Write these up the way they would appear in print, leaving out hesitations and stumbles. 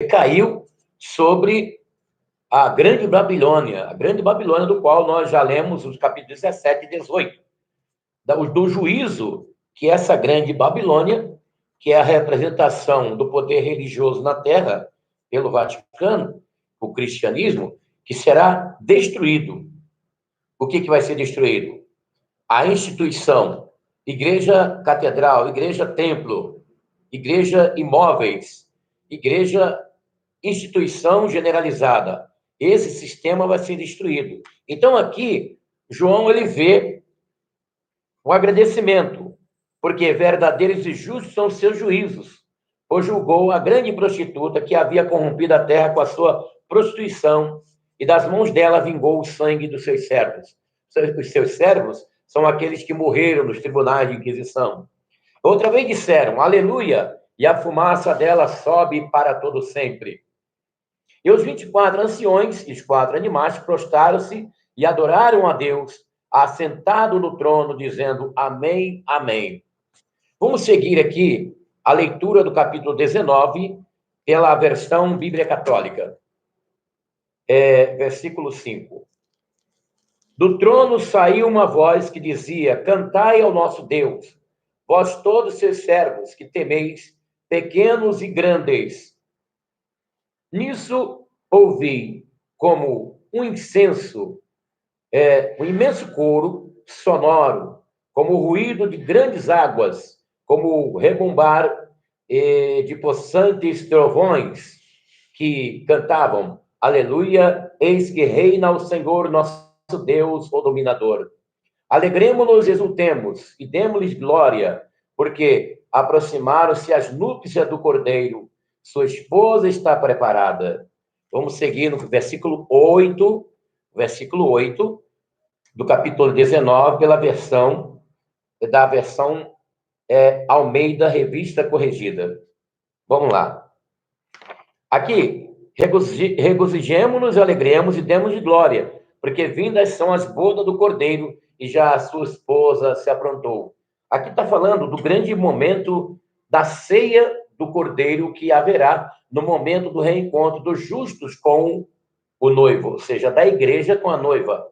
caiu sobre a Grande Babilônia, do qual nós já lemos os capítulos 17 e 18, do juízo que essa Grande Babilônia, que é a representação do poder religioso na Terra pelo Vaticano, o cristianismo, que será destruído. O que vai ser destruído? A instituição, igreja catedral, igreja templo, igreja imóveis, igreja instituição generalizada. Esse sistema vai ser destruído. Então, aqui, João, ele vê o agradecimento, porque verdadeiros e justos são os seus juízos, pois julgou a grande prostituta que havia corrompido a terra com a sua prostituição, e das mãos dela vingou o sangue dos seus servos. Os seus servos são aqueles que morreram nos tribunais de inquisição. Outra vez disseram, aleluia, e a fumaça dela sobe para todo sempre. E os 24 anciões e os 4 animais prostraram-se e adoraram a Deus, assentado no trono, dizendo amém, amém. Vamos seguir aqui a leitura do capítulo 19, pela versão Bíblia Católica. Versículo 5. Do trono saiu uma voz que dizia, cantai ao nosso Deus, vós todos seus servos que temeis, pequenos e grandes. Nisso ouvi como um incenso, um imenso coro sonoro, como o ruído de grandes águas, como o rebombar de possantes trovões que cantavam, aleluia, eis que reina o Senhor nosso Deus, o dominador. Alegremo-nos, exultemos e demos-lhes glória, porque aproximaram-se as núpcias do Cordeiro, sua esposa está preparada. Vamos seguir no versículo 8 do capítulo 19, pela versão Almeida, Revista Corrigida. Vamos lá. Aqui, regozijemo-nos, alegremos e demos de glória, porque vindas são as bodas do Cordeiro, e já a sua esposa se aprontou. Aqui está falando do grande momento da ceia do Cordeiro que haverá no momento do reencontro dos justos com o noivo, ou seja, da igreja com a noiva.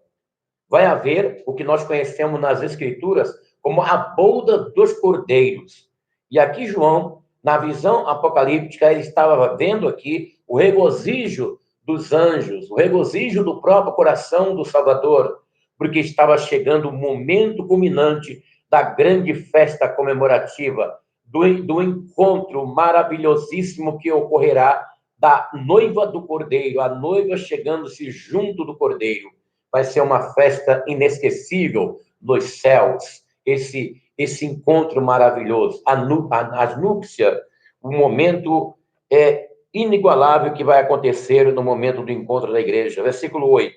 Vai haver o que nós conhecemos nas Escrituras como a boda dos cordeiros. E aqui João, na visão apocalíptica, ele estava vendo aqui o regozijo dos anjos, o regozijo do próprio coração do Salvador, porque estava chegando o momento culminante da grande festa comemorativa, do encontro maravilhosíssimo que ocorrerá da noiva do Cordeiro, a noiva chegando-se junto do Cordeiro. Vai ser uma festa inesquecível nos céus, esse encontro maravilhoso, as núpcias, o momento inigualável que vai acontecer no momento do encontro da igreja. Versículo 8.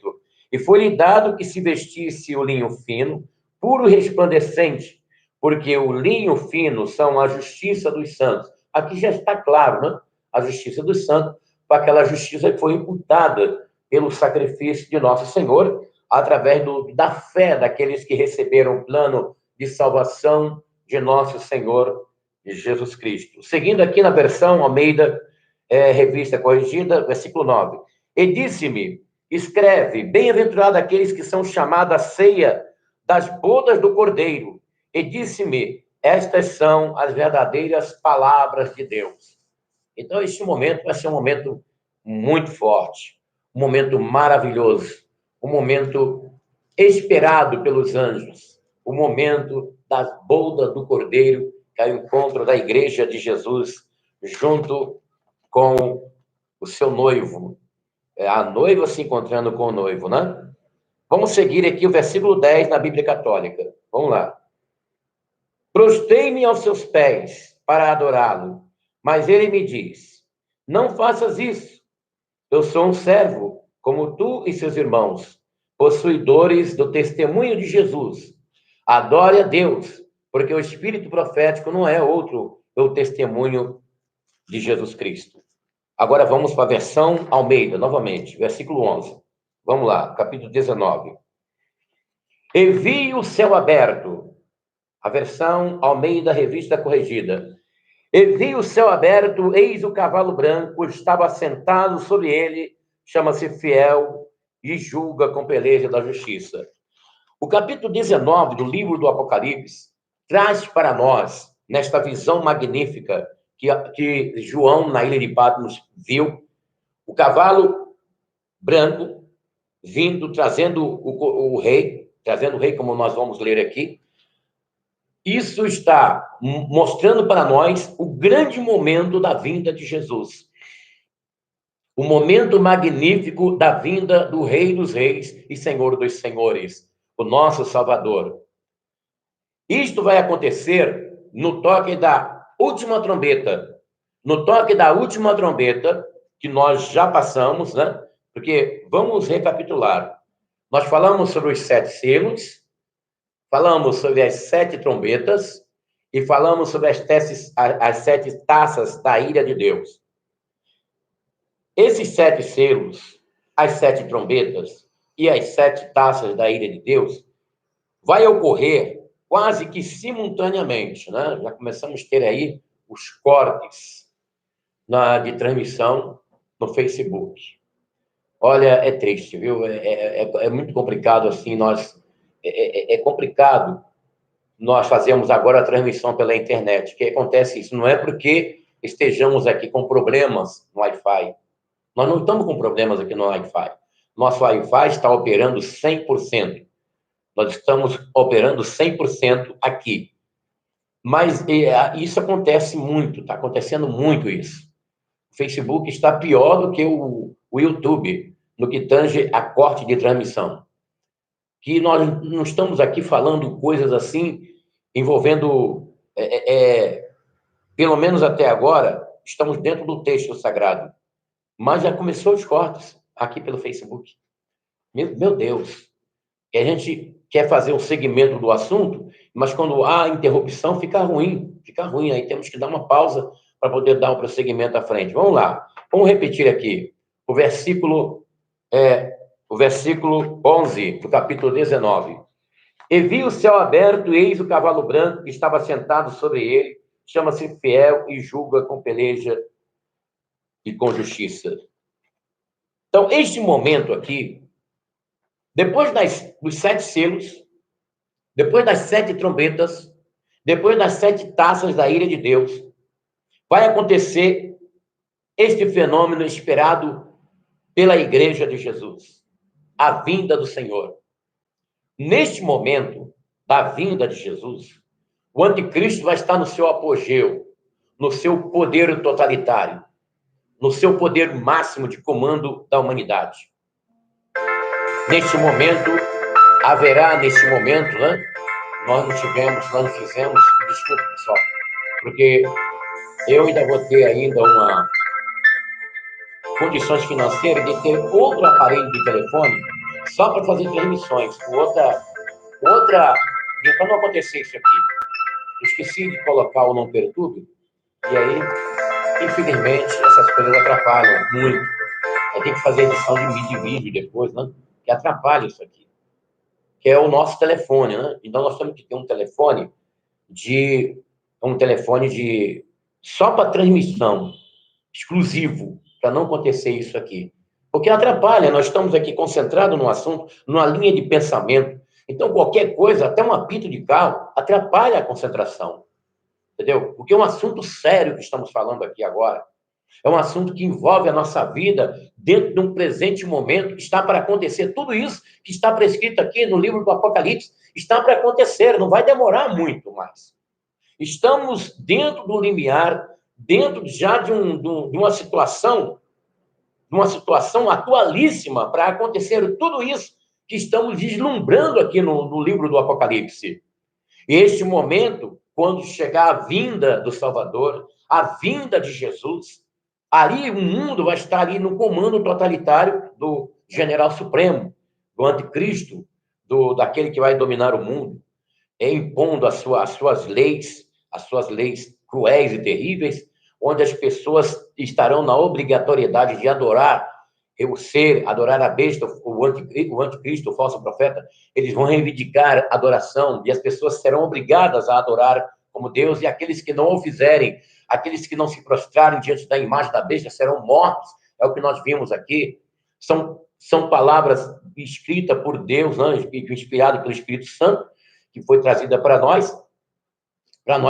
E foi-lhe dado que se vestisse o linho fino, puro e resplandecente, porque o linho fino são a justiça dos santos. Aqui já está claro, né? A justiça dos santos, para aquela justiça que foi imputada pelo sacrifício de nosso Senhor, através da fé daqueles que receberam o plano de salvação de nosso Senhor Jesus Cristo. Seguindo aqui na versão Almeida, Revista Corrigida, versículo 9. E disse-me, escreve, bem-aventurado aqueles que são chamados à ceia das bodas do Cordeiro. E disse-me, estas são as verdadeiras palavras de Deus. Então, este momento vai ser um momento muito forte, um momento maravilhoso, um momento esperado pelos anjos, o momento das bodas do Cordeiro, que é o encontro da igreja de Jesus junto com o seu noivo, a noiva se encontrando com o noivo, né? Vamos seguir aqui o versículo 10 na Bíblia Católica. Vamos lá. Prostrei-me aos seus pés para adorá-lo, mas ele me diz, não faças isso. Eu sou um servo, como tu e seus irmãos, possuidores do testemunho de Jesus. Adore a Deus, porque o espírito profético não é outro, é o testemunho de Jesus Cristo. Agora vamos para a versão Almeida, novamente, versículo 11. Vamos lá, capítulo 19. E vi o céu aberto, a versão Almeida, Revista Corrigida. E vi o céu aberto, eis o cavalo branco, estava sentado sobre ele, chama-se Fiel, e julga com peleja da justiça. O capítulo 19 do livro do Apocalipse traz para nós, nesta visão magnífica que João, na ilha de Patmos, viu, o cavalo branco vindo, trazendo o rei, como nós vamos ler aqui. Isso está mostrando para nós o grande momento da vinda de Jesus. O momento magnífico da vinda do Rei dos Reis e Senhor dos Senhores, o nosso Salvador. Isto vai acontecer no toque da última trombeta. No toque da última trombeta, que nós já passamos, né? Porque vamos recapitular. Nós falamos sobre os 7 selos, falamos sobre as 7 trombetas e falamos sobre as 7 taças da ira de Deus. Esses 7 selos, as 7 trombetas e as 7 taças da ira de Deus vai ocorrer quase que simultaneamente, né? Já começamos a ter aí os cortes de transmissão no Facebook. Olha, é triste, viu? É muito complicado, assim, é complicado nós fazemos agora a transmissão pela internet. O que acontece isso? Não é porque estejamos aqui com problemas no Wi-Fi. Nós não estamos com problemas aqui no Wi-Fi. Nosso Wi-Fi está operando 100%. Nós estamos operando 100% aqui. Mas isso acontece muito, está acontecendo muito isso. O Facebook está pior do que o YouTube, no que tange a corte de transmissão. Que nós não estamos aqui falando coisas assim, envolvendo, pelo menos até agora, estamos dentro do texto sagrado. Mas já começou os cortes aqui pelo Facebook. Meu Deus! Que a gente quer fazer um segmento do assunto, mas quando há interrupção, fica ruim. Aí temos que dar uma pausa para poder dar um prosseguimento à frente. Vamos lá. Vamos repetir aqui o versículo 11 do capítulo 19. E vi o céu aberto, e eis o cavalo branco que estava sentado sobre ele, chama-se Fiel e julga com peleja e com justiça. Então, este momento aqui, depois dos 7 selos, depois das 7 trombetas, depois das 7 taças da ira de Deus, vai acontecer este fenômeno esperado pela Igreja de Jesus, a vinda do Senhor. Neste momento da vinda de Jesus, o anticristo vai estar no seu apogeu, no seu poder totalitário, no seu poder máximo de comando da humanidade. Neste momento, né? Nós não fizemos, desculpa, pessoal, porque eu ainda vou ter condições financeiras de ter outro aparelho de telefone só para fazer transmissões, para não acontecer isso aqui. Eu esqueci de colocar o Não Perturbe, e aí, infelizmente, essas coisas atrapalham muito. Aí tem que fazer edição de vídeo depois, né? Que atrapalha isso aqui. Que é o nosso telefone, né? Então, nós temos que ter um telefone só para transmissão, exclusivo, para não acontecer isso aqui. Porque atrapalha, nós estamos aqui concentrados no assunto, numa linha de pensamento. Então, qualquer coisa, até um apito de carro, atrapalha a concentração. Entendeu? Porque é um assunto sério que estamos falando aqui agora. É um assunto que envolve a nossa vida dentro de um presente momento que está para acontecer. Tudo isso que está prescrito aqui no livro do Apocalipse está para acontecer, não vai demorar muito mais. Estamos dentro do limiar, dentro já de uma situação atualíssima para acontecer tudo isso que estamos vislumbrando aqui no livro do Apocalipse. E este momento, quando chegar a vinda do Salvador, a vinda de Jesus, ali o mundo vai estar ali no comando totalitário do general supremo, do anticristo, daquele que vai dominar o mundo, impondo as suas leis cruéis e terríveis, onde as pessoas estarão na obrigatoriedade de adorar adorar a besta, o anticristo, o falso profeta. Eles vão reivindicar adoração e as pessoas serão obrigadas a adorar como Deus, e aqueles que não o fizerem, aqueles que não se prostrarem diante da imagem da besta serão mortos. É o que nós vimos aqui. São palavras escritas por Deus, né? Inspiradas pelo Espírito Santo, que foi trazida para nós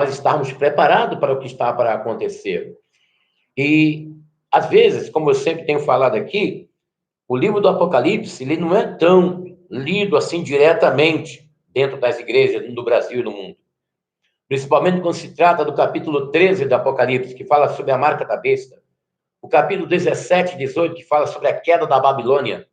estarmos preparados para o que está para acontecer. E, às vezes, como eu sempre tenho falado aqui, o livro do Apocalipse, ele não é tão lido assim diretamente dentro das igrejas no Brasil e no mundo. Principalmente quando se trata do capítulo 13 do Apocalipse, que fala sobre a marca da besta. O capítulo 17 e 18, que fala sobre a queda da Babilônia.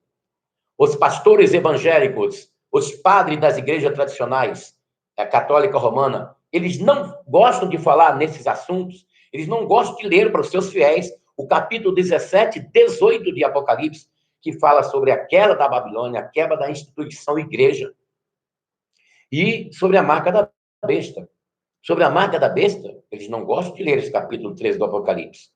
Os pastores evangélicos, os padres das igrejas tradicionais, a católica romana, eles não gostam de falar nesses assuntos, eles não gostam de ler para os seus fiéis o capítulo 17 e 18 de Apocalipse, que fala sobre a queda da Babilônia, a queda da instituição igreja, e sobre a marca da besta. Sobre a marca da besta, eles não gostam de ler esse capítulo 13 do Apocalipse.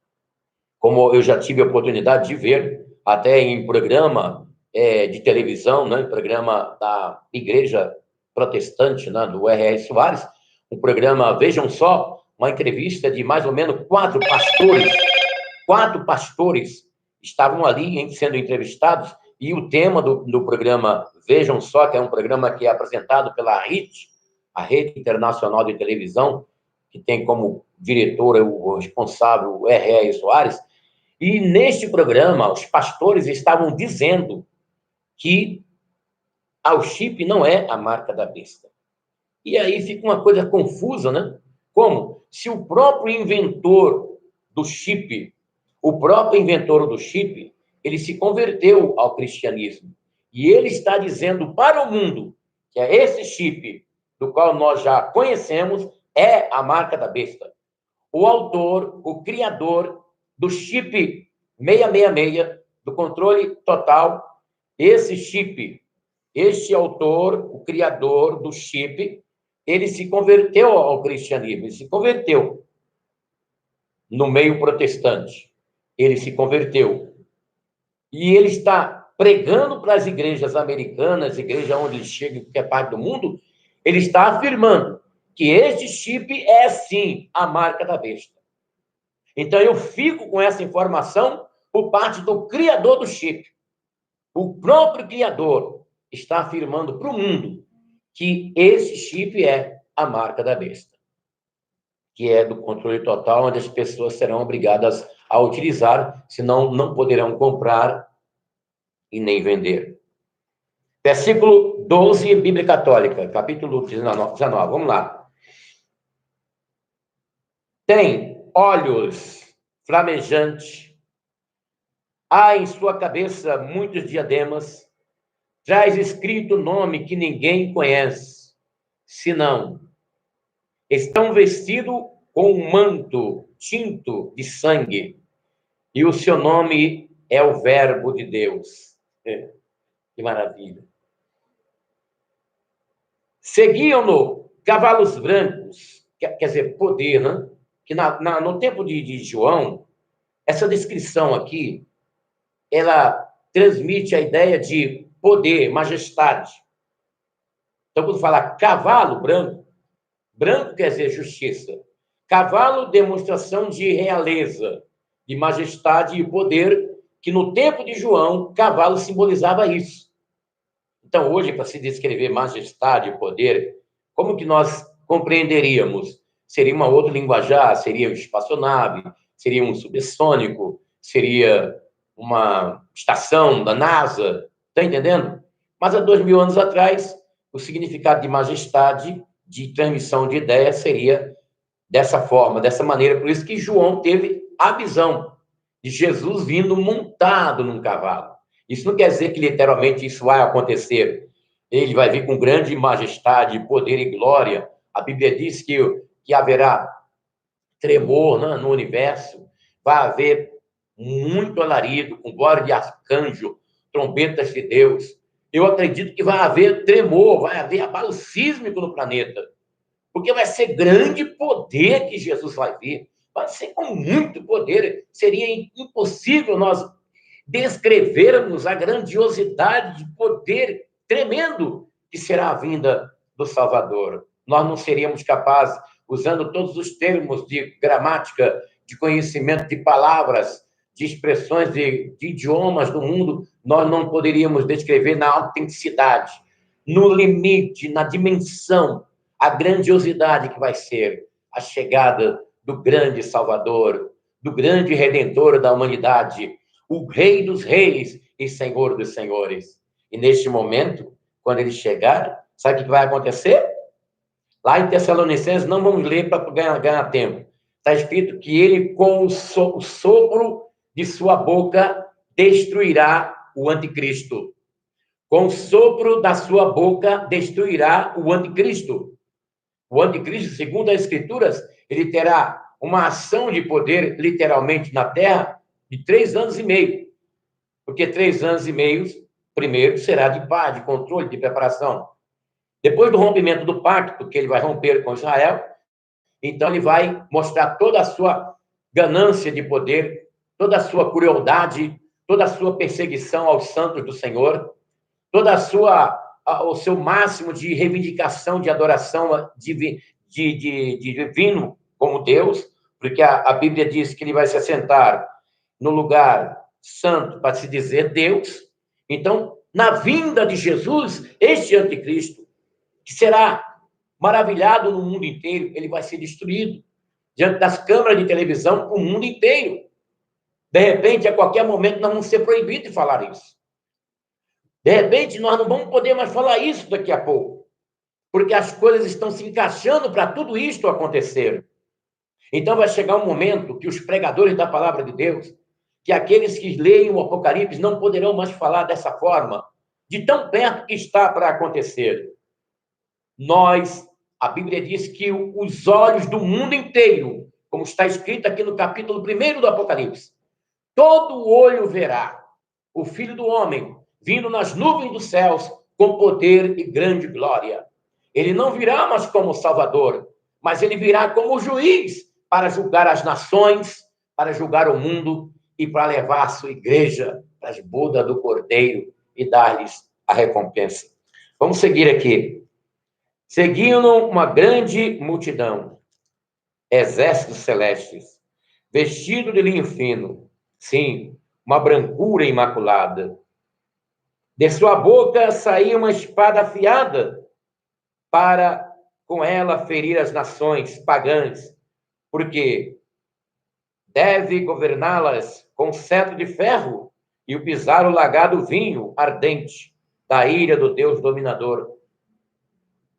Como eu já tive a oportunidade de ver, até em programa de televisão, né, programa da Igreja Protestante, né, do R.R. Soares, um programa, vejam só, uma entrevista de mais ou menos 4 pastores. 4 pastores estavam ali sendo entrevistados, e o tema do programa, vejam só, que é um programa que é apresentado pela RIT, a Rede Internacional de Televisão, que tem como diretor o responsável, o R.R. Soares, e neste programa, os pastores estavam dizendo que o chip não é a marca da besta. E aí fica uma coisa confusa, né? Como? Se o próprio inventor do chip, ele se converteu ao cristianismo. E ele está dizendo para o mundo que é esse chip, do qual nós já conhecemos, é a marca da besta. O autor, o criador do chip 666, do controle total, este autor, o criador do chip, ele se converteu ao cristianismo, ele se converteu no meio protestante, ele se converteu. E ele está pregando para as igrejas americanas, igreja onde ele chega em qualquer parte do mundo, ele está afirmando que este chip é, sim, a marca da besta. Então, eu fico com essa informação por parte do criador do chip. O próprio criador está afirmando para o mundo que esse chip é a marca da besta, que é do controle total, onde as pessoas serão obrigadas a utilizar, senão não poderão comprar e nem vender. Versículo 12, Bíblia Católica, capítulo 19. Vamos lá. Tem olhos flamejantes, há em sua cabeça muitos diademas, traz escrito nome que ninguém conhece, senão estão vestidos com um manto tinto de sangue, e o seu nome é o Verbo de Deus. Que maravilha. Seguiam-no cavalos brancos, quer dizer, poder, né? Que no tempo de João, essa descrição aqui, ela transmite a ideia de poder, majestade. Então, quando fala cavalo branco, branco quer dizer justiça. Cavalo, demonstração de realeza, de majestade e poder, que no tempo de João, cavalo simbolizava isso. Então, hoje, para se descrever majestade e poder, como que nós compreenderíamos? Seria uma outra linguajar, seria um espaçonave, seria um subsônico, seria uma estação da NASA, está entendendo? Mas há 2000 anos atrás, o significado de majestade, de transmissão de ideia, seria dessa forma, dessa maneira. Por isso que João teve a visão de Jesus vindo montado num cavalo. Isso não quer dizer que literalmente isso vai acontecer. Ele vai vir com grande majestade, poder e glória. A Bíblia diz que haverá tremor, né, no universo, vai haver muito alarido, com glória de arcanjo, trombetas de Deus. Eu acredito que vai haver tremor, vai haver abalo sísmico no planeta, porque vai ser grande poder que Jesus vai vir, vai ser com muito poder. Seria impossível nós descrevermos a grandiosidade de poder tremendo que será a vinda do Salvador. Nós não seríamos capazes, usando todos os termos de gramática, de conhecimento de palavras, de expressões de idiomas do mundo, nós não poderíamos descrever na autenticidade, no limite, na dimensão, a grandiosidade que vai ser a chegada do grande Salvador, do grande Redentor da humanidade, o Rei dos Reis e Senhor dos Senhores. E neste momento, quando ele chegar, sabe o que vai acontecer? Lá em Tessalonicenses, não vamos ler para ganhar tempo. Está escrito que ele, com o sopro de sua boca, destruirá o anticristo. Com o sopro da sua boca, destruirá o anticristo. O anticristo, segundo as Escrituras, ele terá uma ação de poder, literalmente, na Terra, de 3 anos e meio. Porque 3 anos e meio, primeiro, será de paz, de controle, de preparação. Depois do rompimento do pacto, que ele vai romper com Israel, então ele vai mostrar toda a sua ganância de poder, toda a sua crueldade, toda a sua perseguição aos santos do Senhor, toda o seu máximo de reivindicação, de adoração de divino como Deus, porque a Bíblia diz que ele vai se assentar no lugar santo para se dizer Deus. Então, na vinda de Jesus, este anticristo, que será maravilhado no mundo inteiro, ele vai ser destruído diante das câmeras de televisão, o mundo inteiro. De repente, a qualquer momento, nós vamos ser proibidos de falar isso. De repente, nós não vamos poder mais falar isso daqui a pouco, porque as coisas estão se encaixando para tudo isto acontecer. Então, vai chegar um momento que os pregadores da palavra de Deus, que aqueles que leem o Apocalipse não poderão mais falar dessa forma, de tão perto que está para acontecer. A Bíblia diz que os olhos do mundo inteiro, como está escrito aqui no capítulo 1 do Apocalipse, todo olho verá o Filho do Homem vindo nas nuvens dos céus com poder e grande glória. Ele não virá mais como Salvador, mas ele virá como juiz para julgar as nações, para julgar o mundo e para levar a sua igreja para as bodas do Cordeiro e dar-lhes a recompensa. Vamos seguir aqui. Seguindo uma grande multidão, exércitos celestes, vestido de linho fino, sim, uma brancura imaculada. De sua boca saía uma espada afiada para com ela ferir as nações pagãs, porque deve governá-las com cetro de ferro e o pisar o lagado vinho ardente da ira do Deus dominador.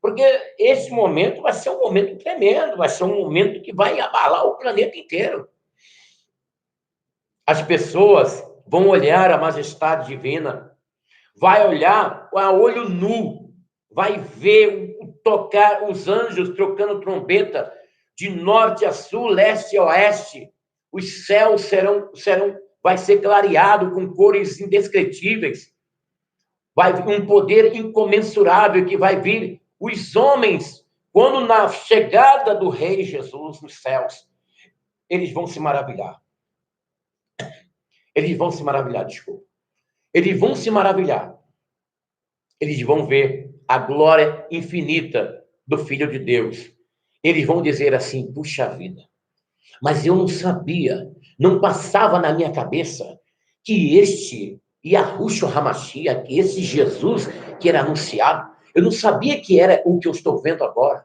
Porque esse momento vai ser um momento tremendo, vai ser um momento que vai abalar o planeta inteiro. As pessoas vão olhar a majestade divina, vai olhar a olho nu, vai ver, tocar os anjos trocando trombeta de norte a sul, leste a oeste. Os céus vai ser clareado com cores indescritíveis. Vai vir um poder incomensurável que vai vir. Os homens, quando na chegada do Rei Jesus nos céus, eles vão se maravilhar. Eles vão se maravilhar, desculpa. Eles vão se maravilhar. Eles vão ver a glória infinita do Filho de Deus. Eles vão dizer assim, puxa vida, mas eu não sabia, não passava na minha cabeça que este Yahushua HaMashiach, que esse Jesus que era anunciado, eu não sabia que era o que eu estou vendo agora.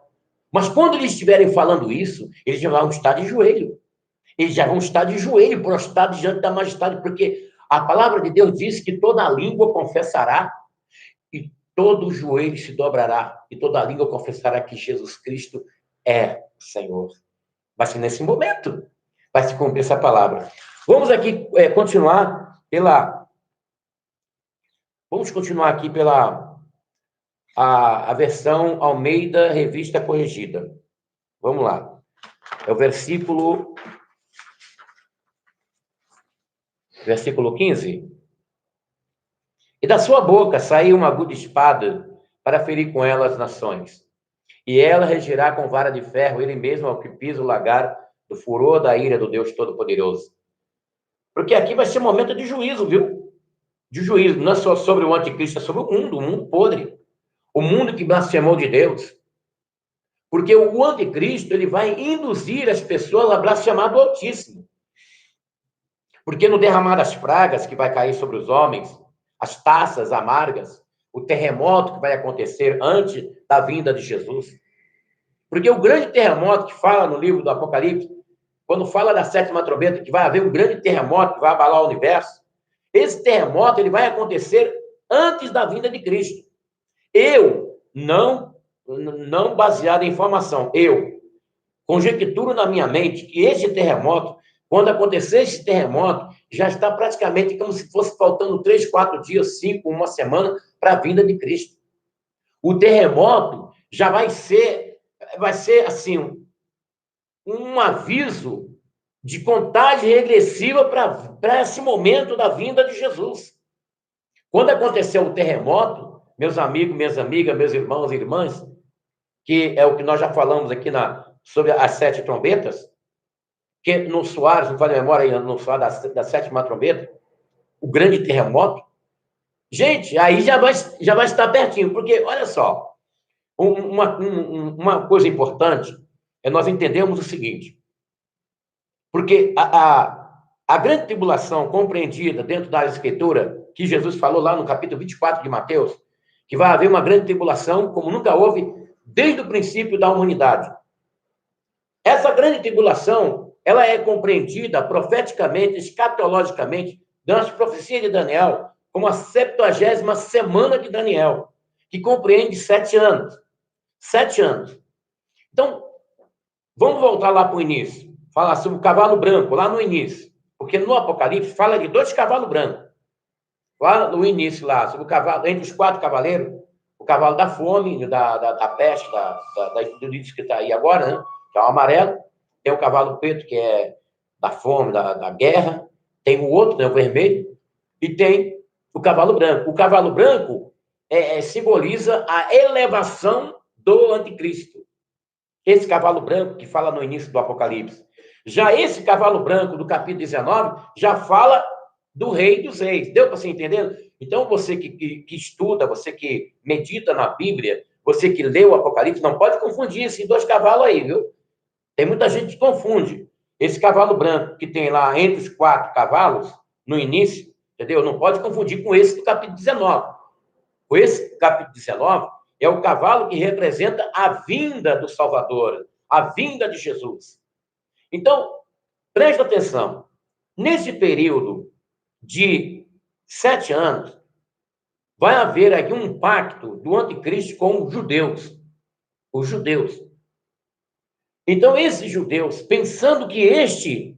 Mas quando eles estiverem falando isso, eles já vão estar de joelho. Eles já vão estar de joelho, prostrados diante da majestade, porque a palavra de Deus diz que toda língua confessará e todo joelho se dobrará e toda língua confessará que Jesus Cristo é o Senhor. Vai ser nesse momento, vai se cumprir essa palavra. Vamos aqui continuar aqui pela a versão Almeida Revista Corrigida. Vamos lá. É o versículo 15. E da sua boca saiu uma aguda espada para ferir com ela as nações. E ela regirá com vara de ferro ele mesmo ao que pisa o lagar do furor da ira do Deus Todo-Poderoso. Porque aqui vai ser um momento de juízo, viu? De juízo. Não é só sobre o anticristo, é sobre o mundo podre. O mundo que blasfemou de Deus. Porque o anticristo, ele vai induzir as pessoas a blasfemar do Altíssimo. Porque no derramar das pragas que vai cair sobre os homens, as taças amargas, o terremoto que vai acontecer antes da vinda de Jesus. Porque o grande terremoto que fala no livro do Apocalipse, quando fala da sétima trombeta, que vai haver um grande terremoto que vai abalar o universo, esse terremoto ele vai acontecer antes da vinda de Cristo. Eu, não baseado em informação, eu conjecturo na minha mente que esse terremoto, quando acontecer esse terremoto, já está praticamente como se fosse faltando 3, 4 dias, 5, uma semana para a vinda de Cristo. O terremoto já vai ser assim, um aviso de contagem regressiva para esse momento da vinda de Jesus. Quando aconteceu o terremoto, meus amigos, minhas amigas, meus irmãos e irmãs, que é o que nós já falamos aqui sobre as 7 trombetas, que no Soares, não falei a memória aí, no Soares da 7ª trombeta, o grande terremoto, gente, aí já vai estar pertinho, porque, olha só, uma coisa importante é nós entendermos o seguinte, porque a grande tribulação compreendida dentro da Escritura, que Jesus falou lá no capítulo 24 de Mateus, que vai haver uma grande tribulação, como nunca houve desde o princípio da humanidade. Essa grande tribulação, ela é compreendida profeticamente, escatologicamente, nas profecias de Daniel, como a 70ª semana de Daniel, que compreende 7 anos. 7 anos. Então, vamos voltar lá para o início. Falar sobre o cavalo branco, lá no início. Porque no Apocalipse fala de 2 cavalos brancos. Lá no início, lá, sobre o cavalo, entre os 4 cavaleiros, o cavalo da fome, da peste, do que está aí agora, né? Que é o amarelo. Tem o cavalo preto, que é da fome, da guerra. Tem o outro, né, o vermelho. E tem o cavalo branco. O cavalo branco simboliza a elevação do anticristo. Esse cavalo branco que fala no início do Apocalipse. Já esse cavalo branco do capítulo 19 já fala do Rei dos Reis. Deu para você entender? Então, você que estuda, você que medita na Bíblia, você que lê o Apocalipse, não pode confundir esses 2 cavalos aí, viu? Tem muita gente que confunde. Esse cavalo branco que tem lá entre os 4 cavalos, no início, entendeu? Não pode confundir com esse do capítulo 19. Com esse capítulo 19 é o cavalo que representa a vinda do Salvador, a vinda de Jesus. Então, preste atenção. Nesse período de 7 anos, vai haver aqui um pacto do anticristo com os judeus. Os judeus. Então, esses judeus, pensando que este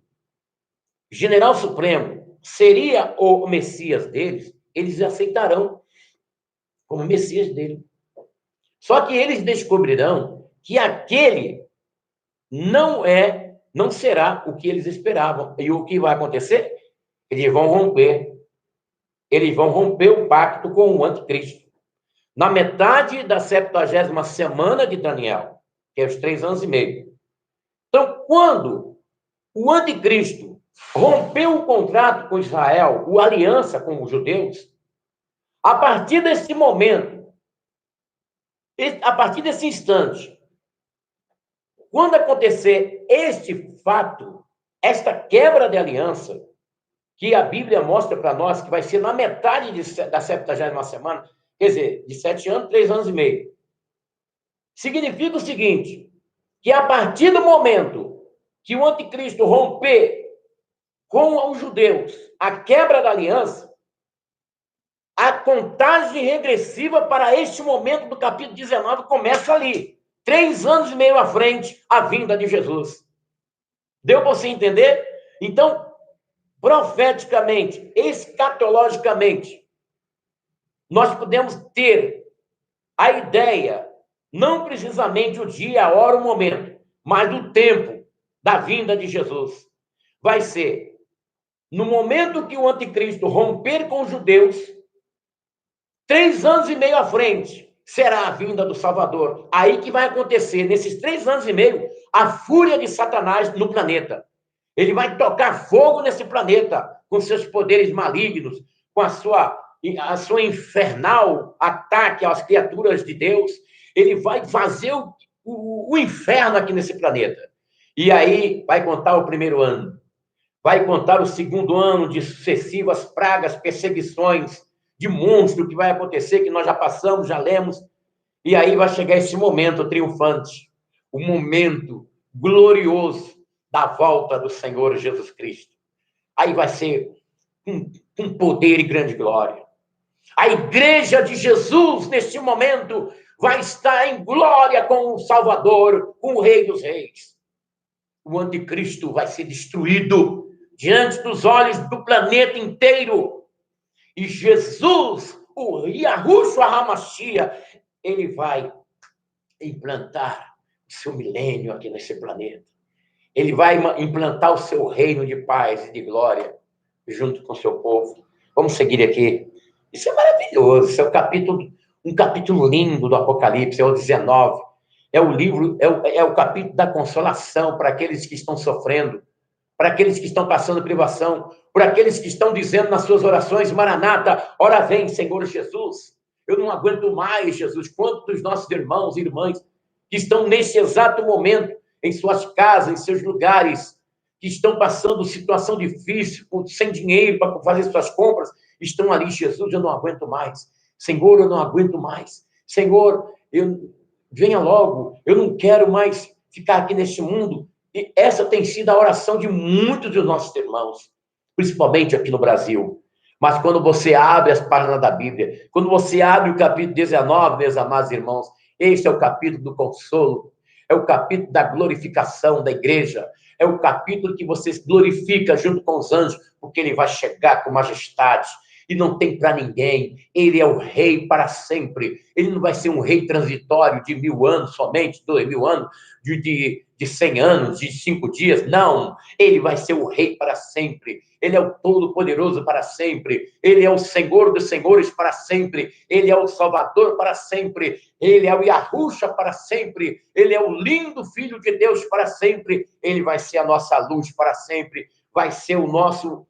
general supremo seria o Messias deles, eles aceitarão como Messias dele. Só que eles descobrirão que aquele não será o que eles esperavam. E o que vai acontecer? Eles vão romper o pacto com o anticristo. Na metade da 70ª semana de Daniel, que é os 3 anos e meio. Então, quando o anticristo rompeu o contrato com Israel, a aliança com os judeus, a partir desse momento, a partir desse instante, quando acontecer este fato, esta quebra de aliança, que a Bíblia mostra para nós que vai ser na metade da 70ª semana, quer dizer, de 7 anos, 3 anos e meio, significa o seguinte, que a partir do momento que o anticristo romper com os judeus a quebra da aliança, a contagem regressiva para este momento do capítulo 19 começa ali. 3 anos e meio à frente, a vinda de Jesus. Deu para você entender? Então, profeticamente, escatologicamente, nós podemos ter a ideia, não precisamente o dia, a hora, o momento, mas o tempo da vinda de Jesus. Vai ser no momento que o anticristo romper com os judeus, 3 anos e meio à frente, será a vinda do Salvador. Aí que vai acontecer, nesses 3 anos e meio, a fúria de Satanás no planeta. Ele vai tocar fogo nesse planeta, com seus poderes malignos, com a sua infernal ataque às criaturas de Deus. Ele vai fazer o inferno aqui nesse planeta. E aí vai contar o primeiro ano. Vai contar o segundo ano de sucessivas pragas, perseguições, de monstro que vai acontecer, que nós já passamos, já lemos. E aí vai chegar esse momento triunfante, o momento glorioso da volta do Senhor Jesus Cristo. Aí vai ser com poder e grande glória. A igreja de Jesus, neste momento, vai estar em glória com o Salvador, com o Rei dos Reis. O anticristo vai ser destruído diante dos olhos do planeta inteiro. E Jesus, o Yahushua HaMashiach, ele vai implantar o seu milênio aqui nesse planeta. Ele vai implantar o seu reino de paz e de glória junto com o seu povo. Vamos seguir aqui. Isso é maravilhoso. Isso é um capítulo lindo do Apocalipse, é o 19. É o livro, é o capítulo da consolação para aqueles que estão sofrendo, para aqueles que estão passando privação, para aqueles que estão dizendo nas suas orações: Maranata, ora vem, Senhor Jesus. Eu não aguento mais, Jesus. Quantos dos nossos irmãos e irmãs que estão nesse exato momento em suas casas, em seus lugares, que estão passando situação difícil, sem dinheiro para fazer suas compras, estão ali: Jesus, eu não aguento mais. Senhor, eu não aguento mais. Senhor, venha logo. Eu não quero mais ficar aqui neste mundo. E essa tem sido a oração de muitos dos nossos irmãos, principalmente aqui no Brasil. Mas quando você abre as páginas da Bíblia, quando você abre o capítulo 19, meus amados irmãos, este é o capítulo do consolo, é o capítulo da glorificação da igreja, é o capítulo que você glorifica junto com os anjos, porque ele vai chegar com majestade, e não tem para ninguém. Ele é o rei para sempre. Ele não vai ser um rei transitório de 1000 anos somente, 2000 anos, de 100 anos, de 5 dias. Não, ele vai ser o rei para sempre. Ele é o Todo-Poderoso para sempre. Ele é o Senhor dos Senhores para sempre. Ele é o Salvador para sempre. Ele é o Yahushua para sempre. Ele é o lindo Filho de Deus para sempre. Ele vai ser a nossa luz para sempre. Vai ser o nosso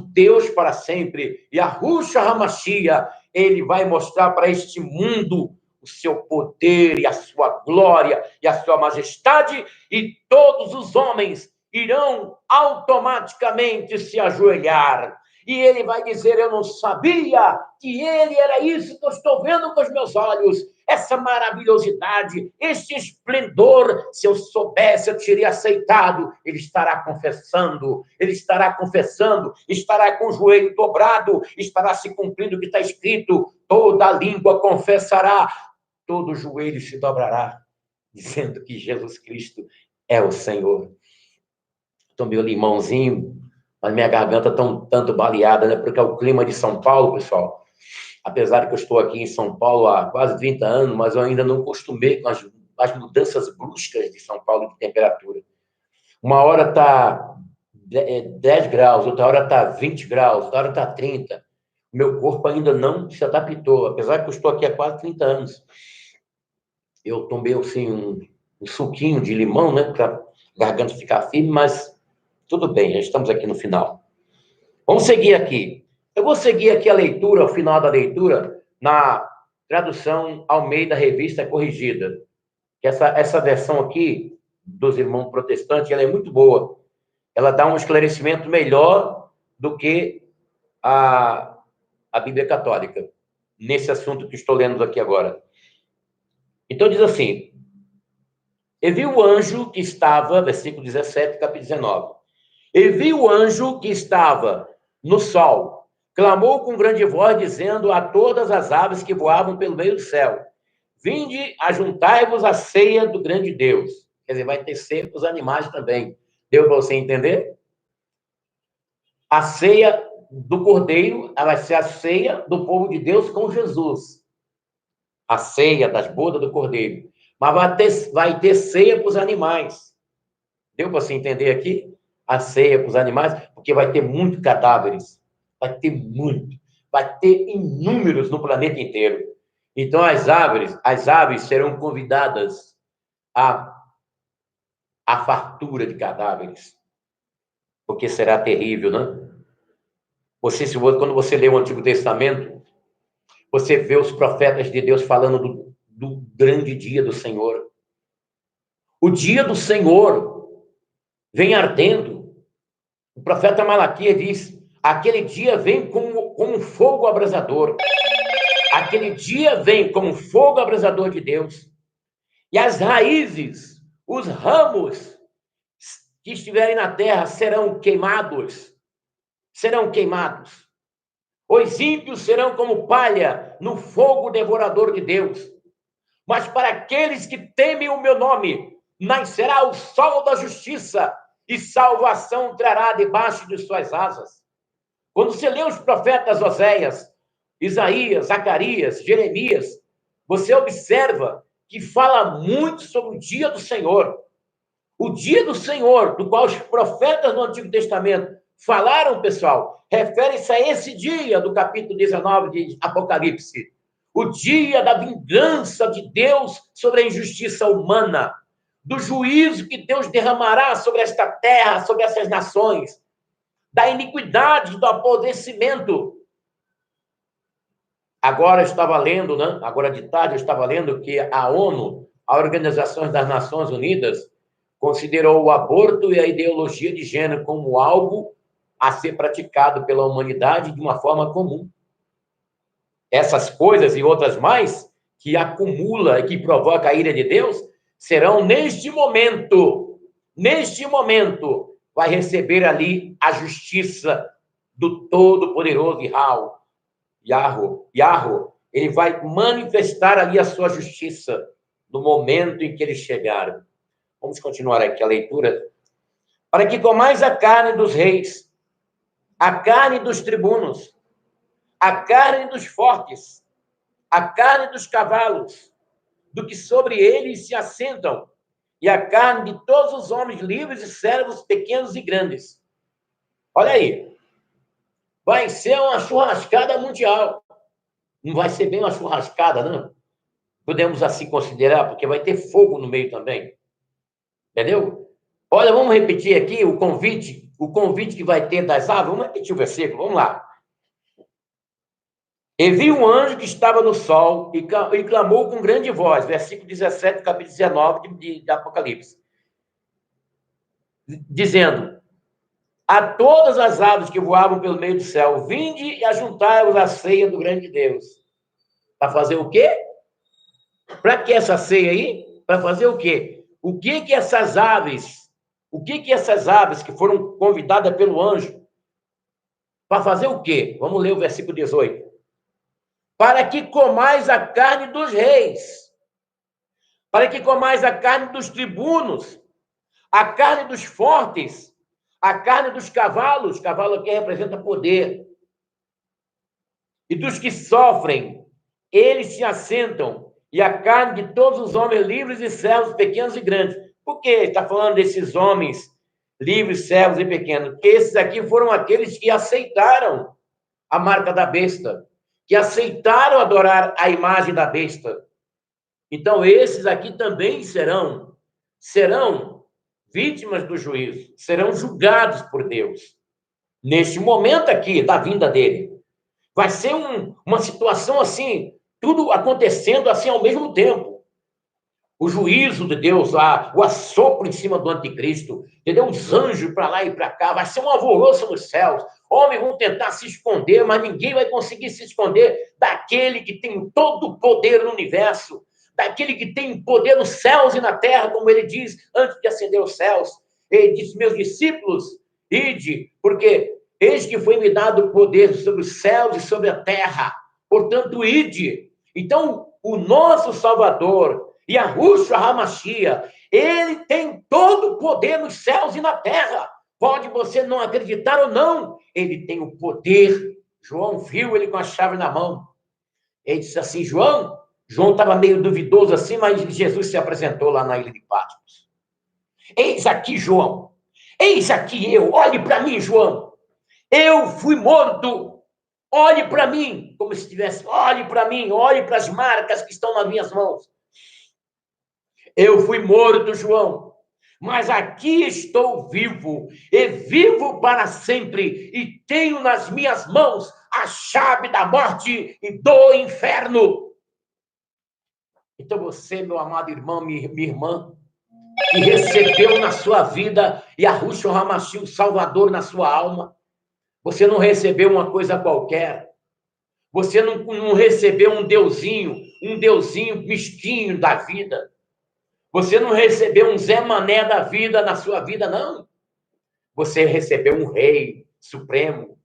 Deus para sempre. Yahushua HaMashiach, ele vai mostrar para este mundo o seu poder e a sua glória e a sua majestade, e todos os homens irão automaticamente se ajoelhar. E ele vai dizer: eu não sabia que ele era isso que eu estou vendo com os meus olhos, essa maravilhosidade, esse esplendor. Se eu soubesse, eu teria aceitado. Ele estará confessando, estará com o joelho dobrado, estará se cumprindo o que está escrito: toda língua confessará, todo joelho se dobrará, dizendo que Jesus Cristo é o Senhor. Tomei o limãozinho, mas minha garganta está um tanto baleada, né? Porque é o clima de São Paulo, pessoal. Apesar de que eu estou aqui em São Paulo há quase 30 anos, mas eu ainda não acostumei com as mudanças bruscas de São Paulo de temperatura. Uma hora está 10 graus, outra hora está 20 graus, outra hora está 30. Meu corpo ainda não se adaptou, apesar que eu estou aqui há quase 30 anos. Eu tomei, assim, um suquinho de limão, né? Para a garganta ficar firme, mas tudo bem, já estamos aqui no final. Vamos seguir aqui. Eu vou seguir aqui a leitura, o final da leitura, na tradução Almeida Revista Corrigida. Que essa versão aqui, dos irmãos protestantes, ela é muito boa. Ela dá um esclarecimento melhor do que a Bíblia Católica, nesse assunto que estou lendo aqui agora. Então, diz assim: e vi o anjo que estava, versículo 17, capítulo 19. E vi o anjo que estava no sol, clamou com grande voz, dizendo a todas as aves que voavam pelo meio do céu: vinde, ajuntai-vos à ceia do grande Deus. Quer dizer, vai ter ceia para os animais também. Deu para você entender? A ceia do Cordeiro, ela vai ser a ceia do povo de Deus com Jesus. A ceia das bodas do Cordeiro. Mas vai ter ceia para os animais. Deu para você entender aqui? A ceia para os animais, porque vai ter muitos cadáveres. Vai ter muito. Vai ter inúmeros no planeta inteiro. Então, as aves serão convidadas à fartura de cadáveres. Porque será terrível, né? Quando você lê o Antigo Testamento, você vê os profetas de Deus falando do grande dia do Senhor. O dia do Senhor vem ardendo. O profeta Malaquias diz: aquele dia vem como um fogo abrasador. Aquele dia vem como fogo abrasador de Deus. E as raízes, os ramos que estiverem na terra serão queimados. Serão queimados. Os ímpios serão como palha no fogo devorador de Deus. Mas para aqueles que temem o meu nome, nascerá o sol da justiça e salvação trará debaixo de suas asas. Quando você lê os profetas Oséias, Isaías, Zacarias, Jeremias, você observa que fala muito sobre o dia do Senhor. O dia do Senhor, do qual os profetas do Antigo Testamento falaram, pessoal, refere-se a esse dia do capítulo 19 de Apocalipse. O dia da vingança de Deus sobre a injustiça humana, do juízo que Deus derramará sobre esta terra, sobre essas nações, da iniquidade, do apodrecimento. Agora eu estava lendo, né? Agora de tarde eu estava lendo que a ONU, a Organização das Nações Unidas, considerou o aborto e a ideologia de gênero como algo a ser praticado pela humanidade de uma forma comum. Essas coisas e outras mais, que acumula e que provoca a ira de Deus, serão neste momento, vai receber ali a justiça do Todo-Poderoso Yahweh. Ele vai manifestar ali a sua justiça no momento em que eles chegaram. Vamos continuar aqui a leitura. Para que comais a carne dos reis, a carne dos tribunos, a carne dos fortes, a carne dos cavalos, do que sobre eles se assentam, e a carne de todos os homens livres e servos, pequenos e grandes. Olha aí. Vai ser uma churrascada mundial. Não vai ser bem uma churrascada, não. Podemos assim considerar, porque vai ter fogo no meio também. Entendeu? Olha, vamos repetir aqui o convite que vai ter das aves. Vamos repetir o versículo, vamos lá. E vi um anjo que estava no sol e clamou com grande voz, versículo 17, capítulo 19 de Apocalipse, dizendo: a todas as aves que voavam pelo meio do céu, vinde e ajuntai-vos à ceia do grande Deus. Para fazer o quê? Para que essa ceia aí? Para fazer o quê? O que essas aves que foram convidadas pelo anjo, para fazer o quê? Vamos ler o versículo 18. Para que comais a carne dos reis, para que comais a carne dos tribunos, a carne dos fortes, a carne dos cavalos, cavalo aqui representa poder, e dos que sofrem, eles se assentam, e a carne de todos os homens livres e servos, pequenos e grandes. Por que está falando desses homens livres, servos e pequenos? Porque esses aqui foram aqueles que aceitaram a marca da besta, que aceitaram adorar a imagem da besta. Então, esses aqui também serão vítimas do juízo, serão julgados por Deus. Neste momento aqui, da vinda dele. Vai ser uma situação assim, tudo acontecendo assim ao mesmo tempo. O juízo de Deus lá, o assopro em cima do anticristo, entendeu? Os anjos para lá e para cá, vai ser um alvoroço nos céus. Homens vão tentar se esconder, mas ninguém vai conseguir se esconder daquele que tem todo o poder no universo, daquele que tem poder nos céus e na terra, como ele diz antes de acender os céus. Ele disse: meus discípulos, ide, porque eis que foi me dado o poder sobre os céus e sobre a terra. Portanto, ide. Então, o nosso Salvador, Yahushua HaMashiach, ele tem todo o poder nos céus e na terra. Pode você não acreditar ou não, ele tem o poder. João viu ele com a chave na mão. Ele disse assim: João estava meio duvidoso assim, mas Jesus se apresentou lá na ilha de Patmos. Eis aqui, João. Eis aqui eu. Olhe para mim, João. Eu fui morto. Olhe para mim, como se tivesse, olhe para mim, olhe para as marcas que estão nas minhas mãos. Eu fui morto, João, mas aqui estou vivo, e vivo para sempre, e tenho nas minhas mãos a chave da morte e do inferno. Então você, meu amado irmão, minha irmã, e recebeu na sua vida Yahushua Hamashi, o Salvador, na sua alma. Você não recebeu uma coisa qualquer. Você não recebeu um deusinho mesquinho da vida. Você não recebeu um Zé Mané da vida na sua vida, não. Você recebeu um Rei Supremo,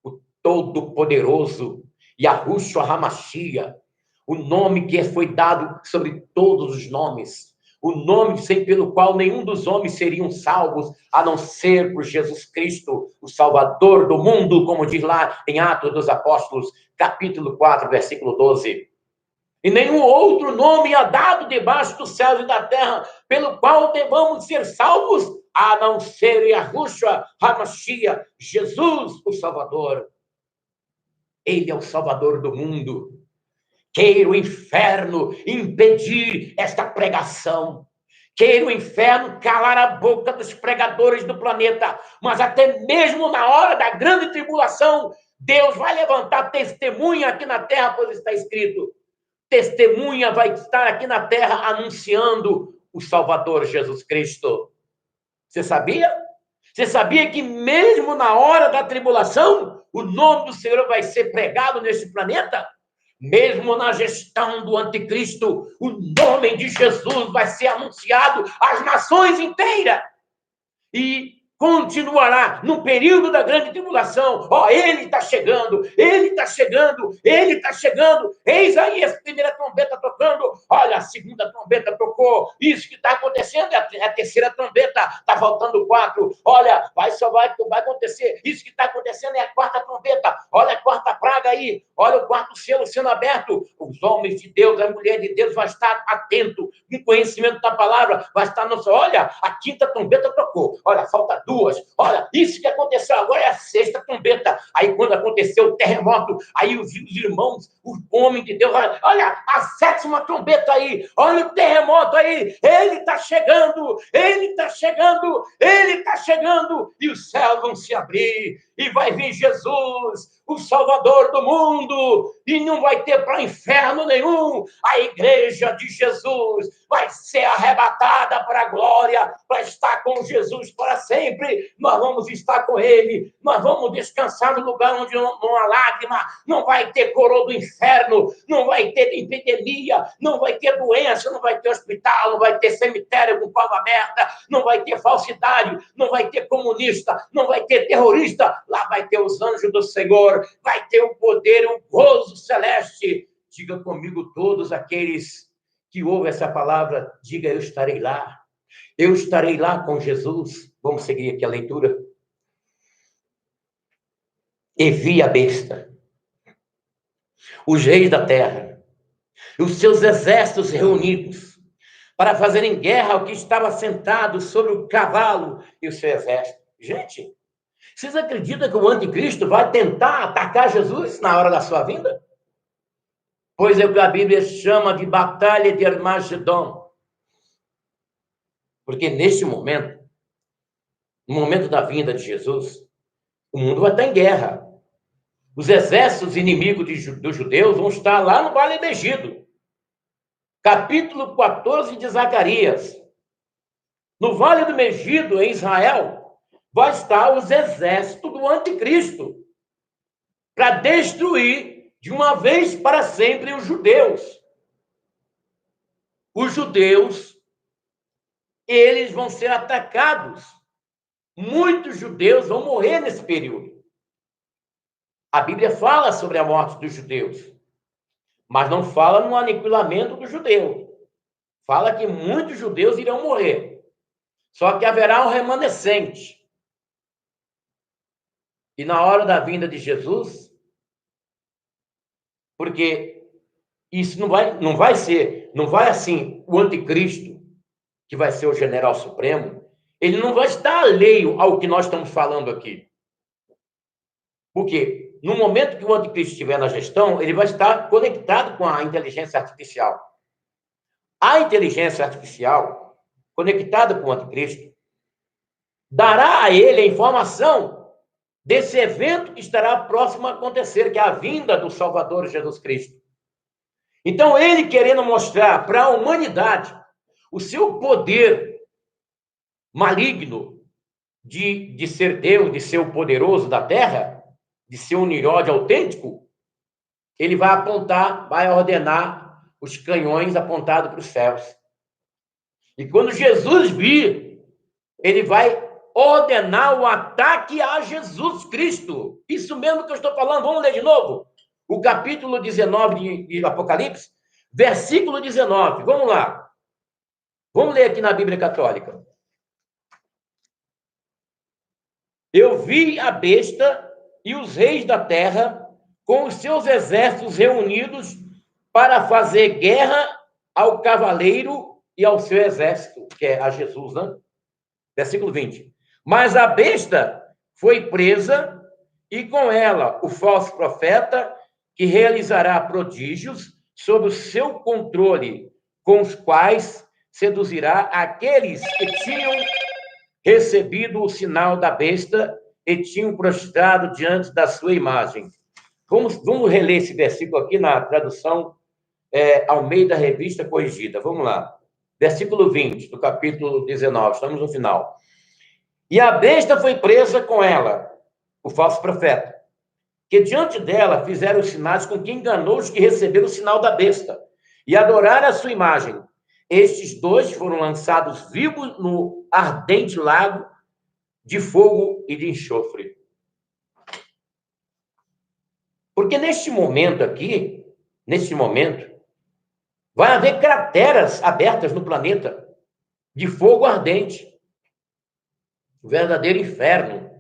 o Todo-Poderoso, Yahushua Hamashia, o nome que foi dado sobre todos os nomes, o nome pelo qual nenhum dos homens seriam salvos, a não ser por Jesus Cristo, o Salvador do mundo, como diz lá em Atos dos Apóstolos, capítulo 4, versículo 12. E nenhum outro nome é dado debaixo dos céus e da terra, pelo qual devamos ser salvos, a não ser Yahushua Hamashia, Jesus, o Salvador. Ele é o Salvador do mundo. Queira o inferno impedir esta pregação. Queira o inferno calar a boca dos pregadores do planeta. Mas até mesmo na hora da grande tribulação, Deus vai levantar testemunha aqui na terra, pois está escrito. Testemunha vai estar aqui na terra anunciando o Salvador Jesus Cristo. Você sabia? Você sabia que mesmo na hora da tribulação, o nome do Senhor vai ser pregado nesse planeta? Mesmo na gestão do anticristo, o nome de Jesus vai ser anunciado às nações inteiras. E continuará no período da grande tribulação. Ele está chegando, ele está chegando, ele está chegando. Eis aí a primeira trombeta tocando. Olha, a segunda trombeta tocou. Isso que está acontecendo é a terceira trombeta. Está faltando 4. Olha, vai acontecer. Isso que está acontecendo é a quarta trombeta. Olha a quarta praga aí. Olha o quarto selo sendo aberto. Os homens de Deus, a mulher de Deus vai estar atento, com conhecimento da palavra, vai estar no... Olha, a quinta trombeta tocou. Olha, falta 2. Olha, isso que aconteceu agora é a sexta trombeta. Aí, quando aconteceu o terremoto, aí os irmãos, os homens de Deus, olha, a sétima trombeta aí, olha o terremoto aí, ele está chegando, ele está chegando, ele está chegando, e os céus vão se abrir, e vai vir Jesus, o Salvador do mundo, e não vai ter para inferno nenhum. A igreja de Jesus vai ser arrebatada para a glória, para estar com Jesus para sempre. Nós vamos estar com ele, nós vamos descansar no lugar onde não há lágrima, não vai ter coroa do inferno, não vai ter epidemia, não vai ter doença, não vai ter hospital, não vai ter cemitério com cova aberta, não vai ter falsidade, não vai ter comunista, não vai ter terrorista. Lá vai ter os anjos do Senhor, vai ter o poder, o gozo celeste. Diga comigo, todos aqueles que ouvem essa palavra, diga: eu estarei lá. Eu estarei lá com Jesus. Vamos seguir aqui a leitura. E vi a besta, os reis da terra, os seus exércitos reunidos, para fazerem guerra ao que estava sentado sobre o cavalo e o seu exército. Gente, vocês acreditam que o anticristo vai tentar atacar Jesus na hora da sua vinda? Pois é o que a Bíblia chama de batalha de Armagedon. Porque neste momento, no momento da vinda de Jesus, o mundo vai estar em guerra. Os exércitos inimigos dos judeus vão estar lá no Vale do Megido. Capítulo 14 de Zacarias. No Vale do Megido, em Israel, vai estar os exércitos do anticristo para destruir de uma vez para sempre os judeus. Os judeus, eles vão ser atacados. Muitos judeus vão morrer nesse período. A Bíblia fala sobre a morte dos judeus, mas não fala no aniquilamento do judeu. Fala que muitos judeus irão morrer. Só que haverá um remanescente. E na hora da vinda de Jesus, porque isso não vai assim, o anticristo, que vai ser o general supremo, ele não vai estar alheio ao que nós estamos falando aqui. Porque no momento que o anticristo estiver na gestão, ele vai estar conectado com a inteligência artificial. A inteligência artificial, conectada com o anticristo, dará a ele a informação desse evento que estará próximo a acontecer, que é a vinda do Salvador Jesus Cristo. Então, ele querendo mostrar para a humanidade o seu poder maligno de ser Deus, de ser o poderoso da terra, de ser um Nimrod autêntico, ele vai apontar, vai ordenar os canhões apontados para os céus. E quando Jesus vir, ele vai ordenar o ataque a Jesus Cristo. Isso mesmo que eu estou falando. Vamos ler de novo? O capítulo 19 de Apocalipse, versículo 19. Vamos lá. Vamos ler aqui na Bíblia Católica. Eu vi a besta e os reis da terra com os seus exércitos reunidos para fazer guerra ao cavaleiro e ao seu exército, que é a Jesus, né? Versículo 20. Mas a besta foi presa e com ela o falso profeta que realizará prodígios sob o seu controle, com os quais seduzirá aqueles que tinham recebido o sinal da besta e tinham prostrado diante da sua imagem. Vamos reler esse versículo aqui na tradução Almeida Revista Corrigida. Vamos lá. Versículo 20 do capítulo 19, estamos no final. E a besta foi presa com ela, o falso profeta, que diante dela fizeram os sinais com que enganou os que receberam o sinal da besta e adoraram a sua imagem. Estes dois foram lançados vivos no ardente lago de fogo e de enxofre. Porque neste momento aqui, vai haver crateras abertas no planeta de fogo ardente. O verdadeiro inferno.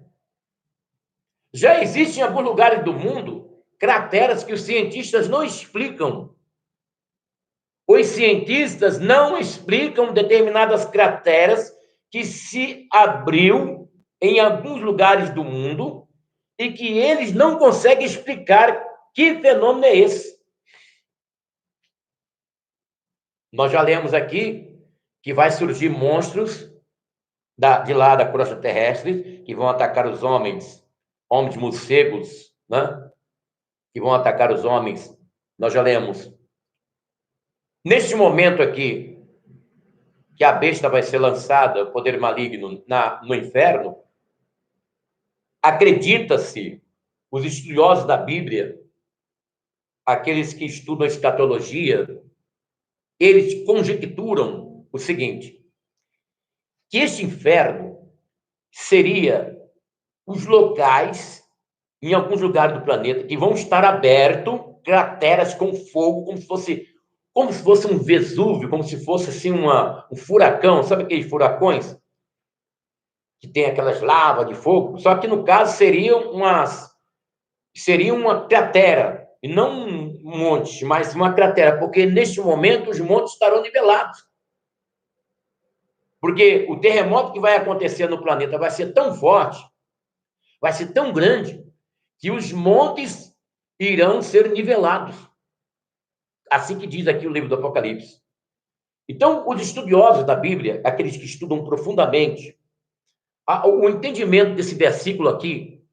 Já existem em alguns lugares do mundo crateras que os cientistas não explicam. Os cientistas não explicam determinadas crateras que se abriu em alguns lugares do mundo e que eles não conseguem explicar que fenômeno é esse. Nós já lemos aqui que vai surgir monstros de lá da crosta terrestre que vão atacar os homens morcegos, né? Que vão atacar os homens. Nós já lemos. Neste momento aqui, que a besta vai ser lançada, o poder maligno, no inferno, acredita-se, os estudiosos da Bíblia, aqueles que estudam a escatologia, eles conjecturam o seguinte, que este inferno seria os locais, em alguns lugares do planeta, que vão estar abertos, crateras com fogo, como se fosse um Vesúvio, como se fosse assim um furacão, sabe aqueles furacões? Que tem aquelas lavas de fogo, só que no caso seria uma cratera, e não um monte, mas uma cratera, porque neste momento os montes estarão nivelados. Porque o terremoto que vai acontecer no planeta vai ser tão forte, vai ser tão grande, que os montes irão ser nivelados. Assim que diz aqui o livro do Apocalipse. Então, os estudiosos da Bíblia, aqueles que estudam profundamente, o entendimento desse versículo aqui,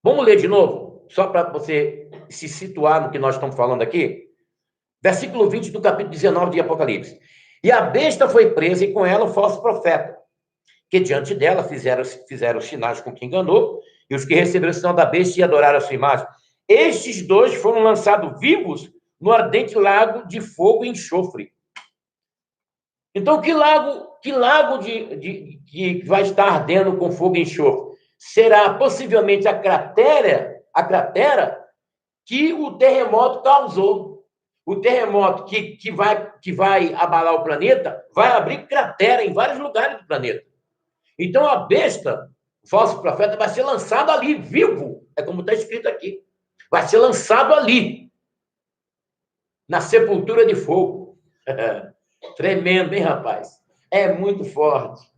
vamos ler de novo, só para você se situar no que nós estamos falando aqui. Versículo 20 do capítulo 19 de Apocalipse. E a besta foi presa e com ela o falso profeta, que diante dela fizeram sinais com que enganou, e os que receberam o sinal da besta e adoraram a sua imagem. Estes dois foram lançados vivos no ardente lago de fogo e enxofre. Então, que lago que vai estar ardendo com fogo e enxofre? Será possivelmente a cratera que o terremoto causou. O terremoto que vai abalar o planeta vai abrir cratera em vários lugares do planeta. Então, a besta, o falso profeta, vai ser lançado ali, vivo. É como está escrito aqui. Vai ser lançado ali, na sepultura de fogo. Tremendo, hein, rapaz? É muito forte.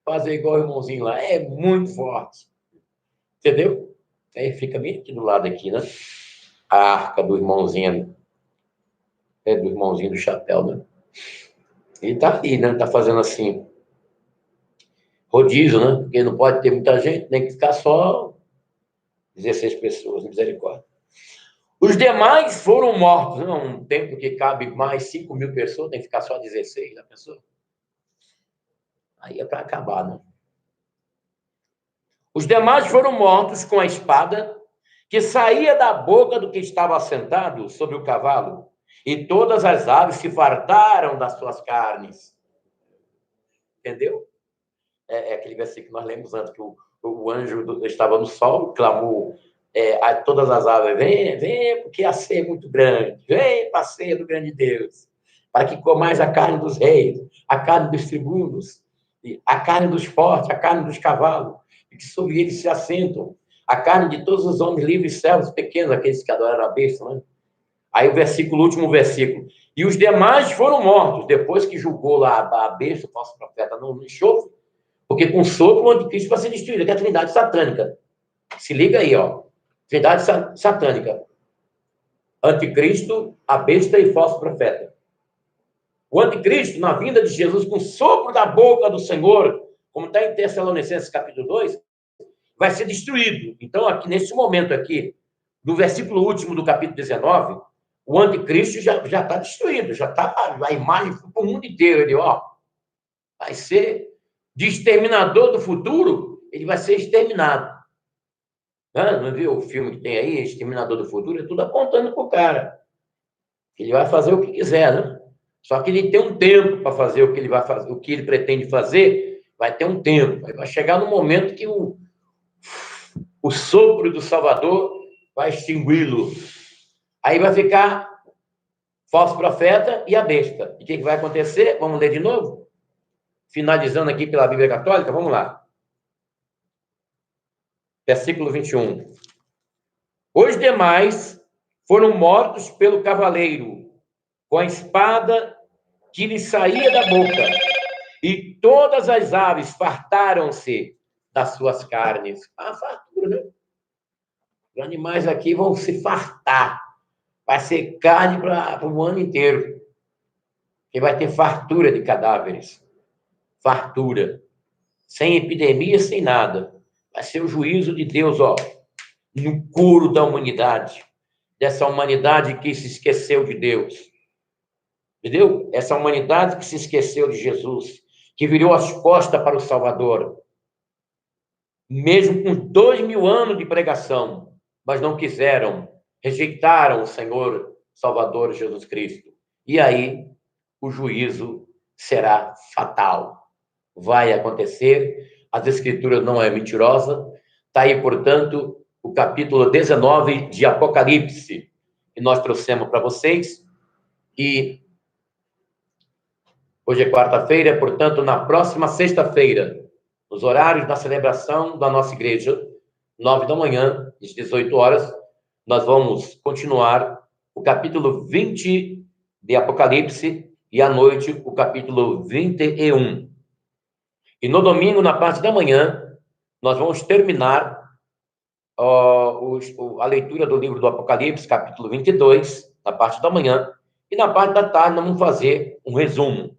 Fazer igual o irmãozinho lá. É muito forte. Entendeu? Aí fica bem aqui do lado aqui, né? A arca do irmãozinho. Do irmãozinho do chapéu, né? Ele tá ali, né? Tá fazendo assim. Rodízio, né? Porque não pode ter muita gente, tem que ficar só 16 pessoas, misericórdia. Os demais foram mortos. Não, um templo que cabe mais 5.000 pessoas, tem que ficar só 16 da pessoa. Aí é para acabar, né? Os demais foram mortos com a espada que saía da boca do que estava assentado sobre o cavalo, e todas as aves se fartaram das suas carnes. Entendeu? É aquele versículo que nós lemos antes, que o anjo estava no sol, clamou a todas as aves, vem, porque a ceia é muito grande, vem para a ceia do grande Deus, para que comais a carne dos reis, a carne dos tribunos, a carne dos fortes, a carne dos cavalos, e que sobre eles se assentam, a carne de todos os homens livres, servos pequenos, aqueles que adoraram a besta, né? Aí o último versículo. E os demais foram mortos, depois que julgou lá a besta, o falso profeta, no enxofre, porque com sopro o anticristo vai ser destruído, que é a trindade satânica. Se liga aí, ó. Trindade satânica. Anticristo, a besta e falso profeta. O anticristo, na vinda de Jesus, com sopro da boca do Senhor, como está em Tessalonicenses capítulo 2, vai ser destruído. Então, aqui nesse momento aqui, do versículo último do capítulo 19, o anticristo já está destruído, já está a imagem para o mundo inteiro. Ele, ó, vai ser de exterminador do futuro, ele vai ser exterminado. Não viu o filme que tem aí, Exterminador do Futuro? É tudo apontando para o cara. Ele vai fazer o que quiser, né? Só que ele tem um tempo para fazer o que ele vai fazer, o que ele pretende fazer, vai ter um tempo. Aí vai chegar no momento que o sopro do Salvador vai extingui-lo. Aí vai ficar falso profeta e a besta. E o que vai acontecer? Vamos ler de novo? Finalizando aqui pela Bíblia Católica, vamos lá. Versículo 21. Os demais foram mortos pelo cavaleiro, com a espada que lhe saía da boca, e todas as aves fartaram-se das suas carnes. Ah, fartura, né? Os animais aqui vão se fartar. Vai ser carne para o ano inteiro. E vai ter fartura de cadáveres. Fartura. Sem epidemia, sem nada. Vai ser o juízo de Deus, ó, no couro da humanidade. Dessa humanidade que se esqueceu de Deus. Entendeu? Essa humanidade que se esqueceu de Jesus, que virou as costas para o Salvador. Mesmo com 2000 anos de pregação, mas não quiseram, rejeitaram o Senhor Salvador Jesus Cristo. E aí, o juízo será fatal. Vai acontecer, as Escrituras não é mentirosa. Está aí, portanto, o capítulo 19 de Apocalipse, que nós trouxemos para vocês. E hoje é quarta-feira, portanto, na próxima sexta-feira, nos horários da celebração da nossa igreja, 9 da manhã, às 18 horas, nós vamos continuar o capítulo 20 de Apocalipse e à noite o capítulo 21. E no domingo, na parte da manhã, nós vamos terminar a leitura do livro do Apocalipse, capítulo 22, na parte da manhã, e na parte da tarde nós vamos fazer um resumo.